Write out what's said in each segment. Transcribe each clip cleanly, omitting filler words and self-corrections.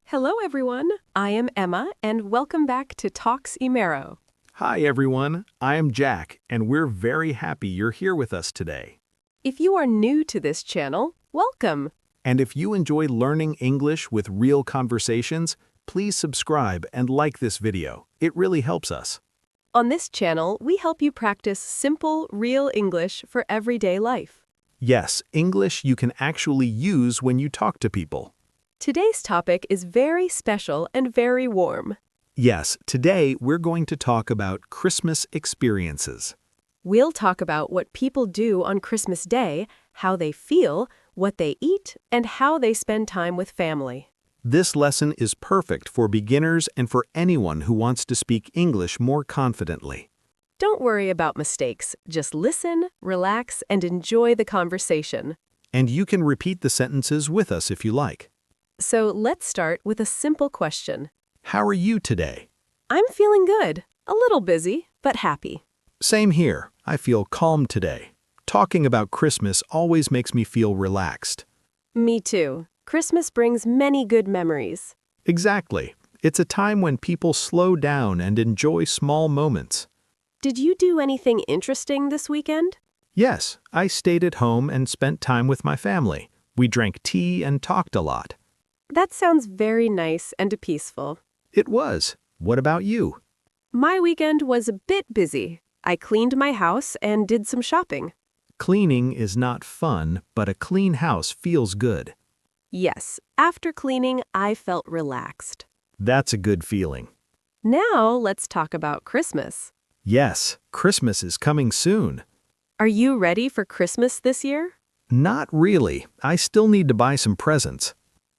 Hello, everyone. I am Emma, and welcome back to Talks Maro. Hi everyone, I am Jack, and we're very happy you're here with us today. If you are new to this channel, welcome. And if you enjoy learning English with real conversations, please subscribe and like this video. It really helps us. On this channel, we help you practice simple, real English for everyday life. Yes, English you can actually use when you talk to people. Today's topic is very special and very warm. Yes, today we're going to talk about Christmas experiences. We'll talk about what people do on Christmas Day, how they feel, what they eat, and how they spend time with family. This lesson is perfect for beginners and for anyone who wants to speak English more confidently. Don't worry about mistakes. Just listen, relax, and enjoy the conversation. And you can repeat the sentences with us if you like. So let's start with a simple question. How are you today? I'm feeling good. A little busy, but happy. Same here. I feel calm today. Talking about Christmas always makes me feel relaxed. Me too. Christmas brings many good memories. Exactly. It's a time when people slow down and enjoy small moments. Did you do anything interesting this weekend? Yes, I stayed at home and spent time with my family. We drank tea and talked a lot. That sounds very nice and peaceful. It was. What about you? My weekend was a bit busy. I cleaned my house and did some shopping. Cleaning is not fun, but a clean house feels good. Yes, after cleaning, I felt relaxed. That's a good feeling. Now let's talk about Christmas. Yes, Christmas is coming soon. Are you ready for Christmas this year? Not really. I still need to buy some presents.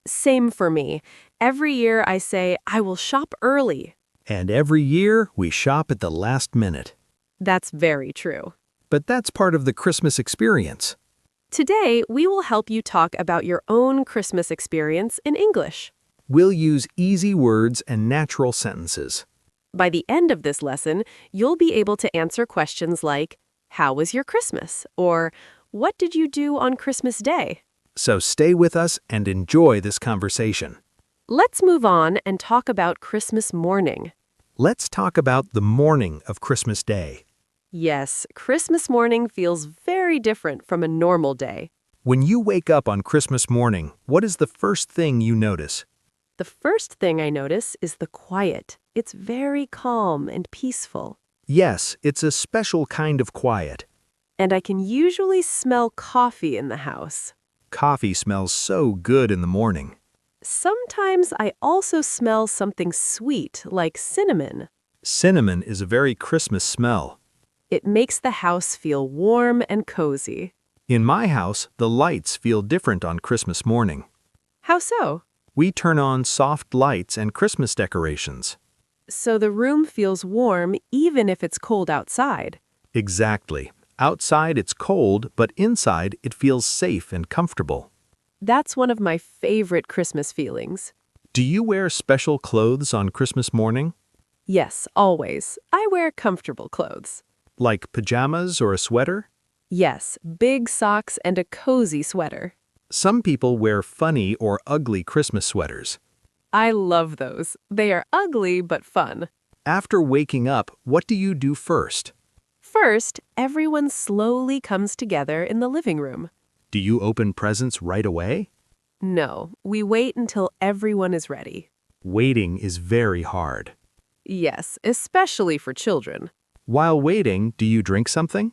Same for me. Every year I say, I will shop early. And every year, we shop at the last minute. That's very true. But that's part of the Christmas experience. Today, we will help you talk about your own Christmas experience in English. We'll use easy words and natural sentences. By the end of this lesson, you'll be able to answer questions like, how was your Christmas? Or, what did you do on Christmas Day? So stay with us and enjoy this conversation. Let's move on and talk about Christmas morning. Let's talk about the morning of Christmas Day. Yes, Christmas morning feels very different from a normal day. When you wake up on Christmas morning, what is the first thing you notice? The first thing I notice is the quiet. It's very calm and peaceful. Yes, it's a special kind of quiet. And I can usually smell coffee in the house. Coffee smells so good in the morning. Sometimes I also smell something sweet, like cinnamon. Cinnamon is a very Christmas smell. It makes the house feel warm and cozy. In my house, the lights feel different on Christmas morning. How so? We turn on soft lights and Christmas decorations. So the room feels warm even if it's cold outside. Exactly. Outside it's cold, but inside it feels safe and comfortable. That's one of my favorite Christmas feelings. Do you wear special clothes on Christmas morning? Yes, always. I wear comfortable clothes. Like pajamas or a sweater? Yes, big socks and a cozy sweater. Some people wear funny or ugly Christmas sweaters. I love those. They are ugly but fun. After waking up, what do you do first? First, everyone slowly comes together in the living room. Do you open presents right away? No, we wait until everyone is ready. Waiting is very hard. Yes, especially for children. While waiting, do you drink something?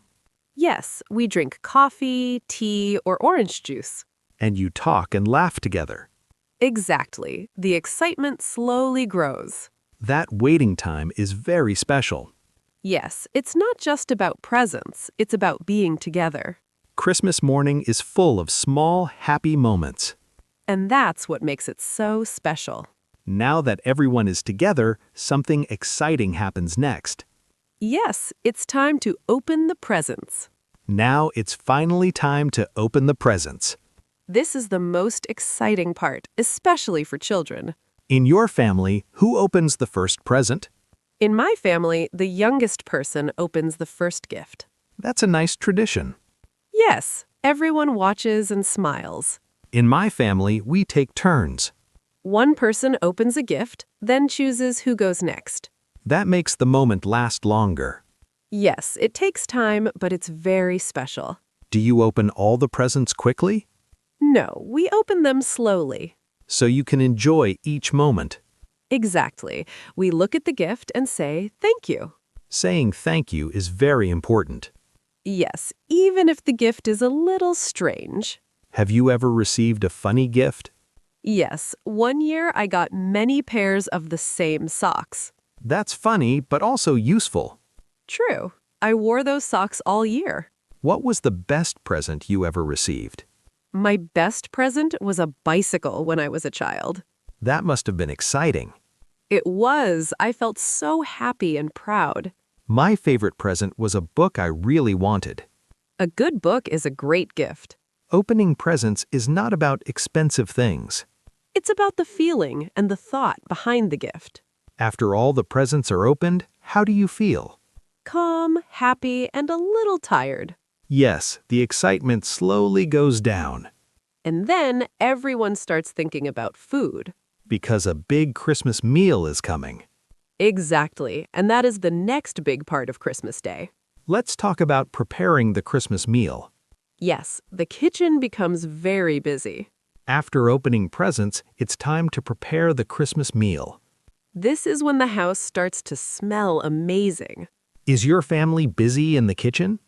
Yes, we drink coffee, tea, or orange juice. And you talk and laugh together. Exactly. The excitement slowly grows. That waiting time is very special. Yes, it's not just about presents, it's about being together. Christmas morning is full of small, happy moments. And that's what makes it so special. Now that everyone is together, something exciting happens next. Yes, it's time to open the presents. Now it's finally time to open the presents. This is the most exciting part, especially for children. In your family, who opens the first present? In my family, the youngest person opens the first gift. That's a nice tradition. Yes, everyone watches and smiles. In my family, we take turns. One person opens a gift, then chooses who goes next. That makes the moment last longer. Yes, it takes time, but it's very special. Do you open all the presents quickly? No, we open them slowly. So you can enjoy each moment. Exactly. We look at the gift and say, thank you. Saying thank you is very important. Yes, even if the gift is a little strange. Have you ever received a funny gift? Yes, one year I got many pairs of the same socks. That's funny, but also useful. True. I wore those socks all year. What was the best present you ever received? My best present was a bicycle when I was a child. That must have been exciting. It was. I felt so happy and proud. My favorite present was a book I really wanted. A good book is a great gift. Opening presents is not about expensive things. It's about the feeling and the thought behind the gift. After all the presents are opened, how do you feel? Calm, happy, and a little tired. Yes, the excitement slowly goes down. And then everyone starts thinking about food. Because a big Christmas meal is coming. Exactly, and that is the next big part of Christmas Day. Let's talk about preparing the Christmas meal. Yes, the kitchen becomes very busy. After opening presents, it's time to prepare the Christmas meal. This is when the house starts to smell amazing. Is your family busy in the kitchen?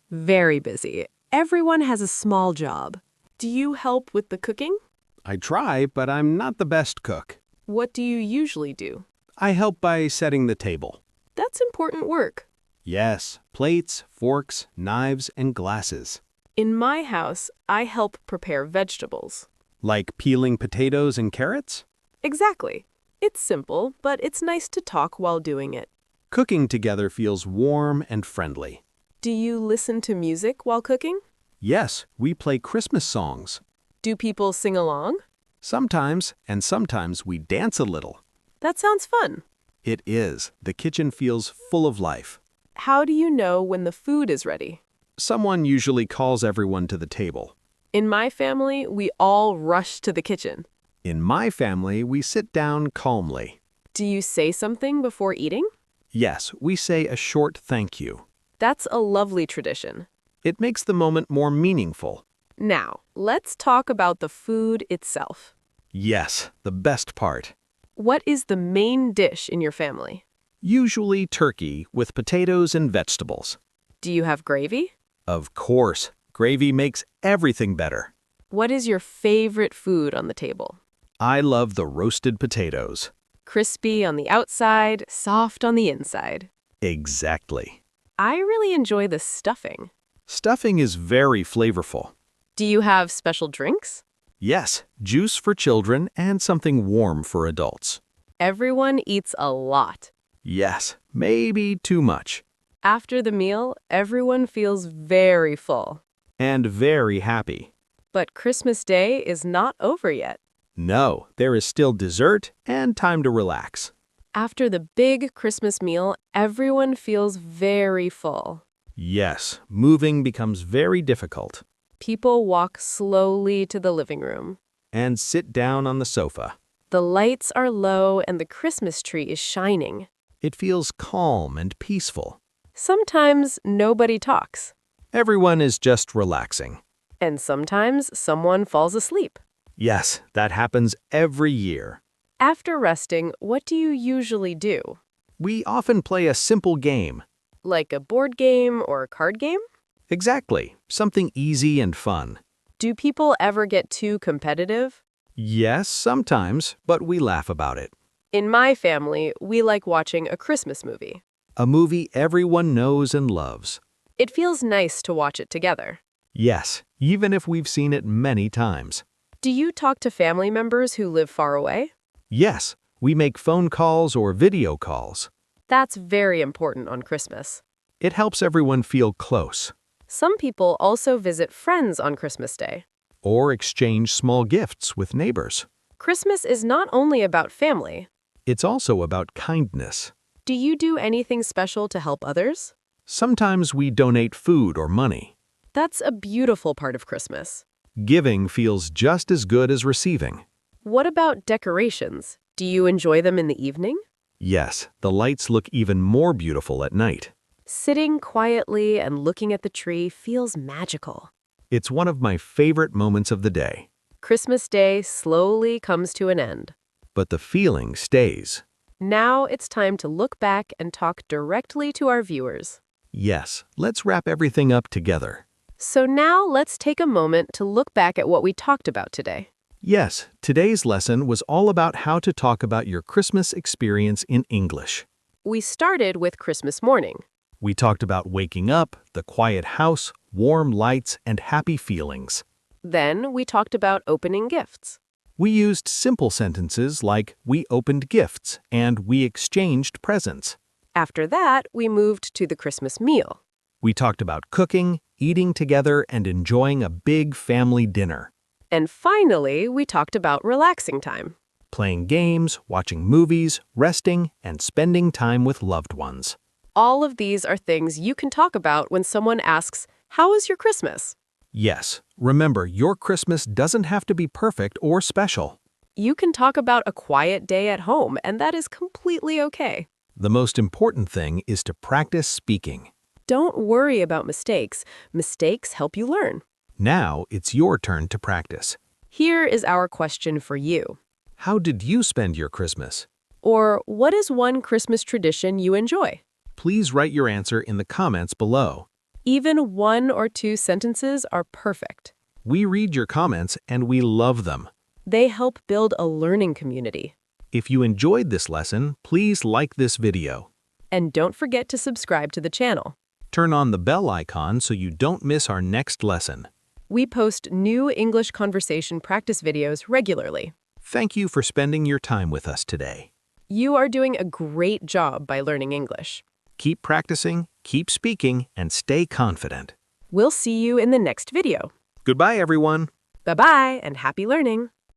Very busy. Everyone has a small job. Do you help with the cooking? I try, but I'm not the best cook. What do you usually do? I help by setting the table. That's important work. Yes, plates, forks, knives, and glasses. In my house, I help prepare vegetables. Like peeling potatoes and carrots? Exactly. It's simple, but it's nice to talk while doing it. Cooking together feels warm and friendly. Do you listen to music while cooking? Yes, we play Christmas songs. Do people sing along? Sometimes, and sometimes we dance a little. That sounds fun. It is. The kitchen feels full of life. How do you know when the food is ready? Someone usually calls everyone to the table. In my family, we all rush to the kitchen. In my family, we sit down calmly. Do you say something before eating? Yes, we say a short thank you. That's a lovely tradition. It makes the moment more meaningful. Now, let's talk about the food itself. Yes, the best part. What is the main dish in your family? Usually turkey with potatoes and vegetables. Do you have gravy? Of course, gravy makes everything better. What is your favorite food on the table? I love the roasted potatoes. Crispy on the outside, soft on the inside. Exactly. I really enjoy the stuffing. Stuffing is very flavorful. Do you have special drinks? Yes, juice for children and something warm for adults. Everyone eats a lot. Yes, maybe too much. After the meal, everyone feels very full. And very happy. But Christmas Day is not over yet. No, there is still dessert and time to relax. After the big Christmas meal, everyone feels very full. Yes, moving becomes very difficult. People walk slowly to the living room. And sit down on the sofa. The lights are low and the Christmas tree is shining. It feels calm and peaceful. Sometimes nobody talks. Everyone is just relaxing. And sometimes someone falls asleep. Yes, that happens every year. After resting, what do you usually do? We often play a simple game. Like a board game or a card game? Exactly, something easy and fun. Do people ever get too competitive? Yes, sometimes, but we laugh about it. In my family, we like watching a Christmas movie. A movie everyone knows and loves. It feels nice to watch it together. Yes, even if we've seen it many times. Do you talk to family members who live far away? Yes, we make phone calls or video calls. That's very important on Christmas. It helps everyone feel close. Some people also visit friends on Christmas Day. Or exchange small gifts with neighbors. Christmas is not only about family. It's also about kindness. Do you do anything special to help others? Sometimes we donate food or money. That's a beautiful part of Christmas. Giving feels just as good as receiving. What about decorations? Do you enjoy them in the evening? Yes, the lights look even more beautiful at night. Sitting quietly and looking at the tree feels magical. It's one of my favorite moments of the day. Christmas Day slowly comes to an end. But the feeling stays. Now it's time to look back and talk directly to our viewers. Yes, let's wrap everything up together. So now let's take a moment to look back at what we talked about today. Yes, today's lesson was all about how to talk about your Christmas experience in English. We started with Christmas morning. We talked about waking up, the quiet house, warm lights, and happy feelings. Then we talked about opening gifts. We used simple sentences like we opened gifts and we exchanged presents. After that, we moved to the Christmas meal. We talked about cooking, eating together, and enjoying a big family dinner. And finally, we talked about relaxing time. Playing games, watching movies, resting, and spending time with loved ones. All of these are things you can talk about when someone asks, "How was your Christmas?" Yes, remember, your Christmas doesn't have to be perfect or special. You can talk about a quiet day at home, and that is completely okay. The most important thing is to practice speaking. Don't worry about mistakes. Mistakes help you learn. Now it's your turn to practice. Here is our question for you. How did you spend your Christmas? Or what is one Christmas tradition you enjoy? Please write your answer in the comments below. Even 1 or 2 sentences are perfect. We read your comments and we love them. They help build a learning community. If you enjoyed this lesson, please like this video. And don't forget to subscribe to the channel. Turn on the bell icon so you don't miss our next lesson. We post new English conversation practice videos regularly. Thank you for spending your time with us today. You are doing a great job by learning English. Keep practicing, keep speaking, and stay confident. We'll see you in the next video. Goodbye, everyone. Bye-bye and happy learning!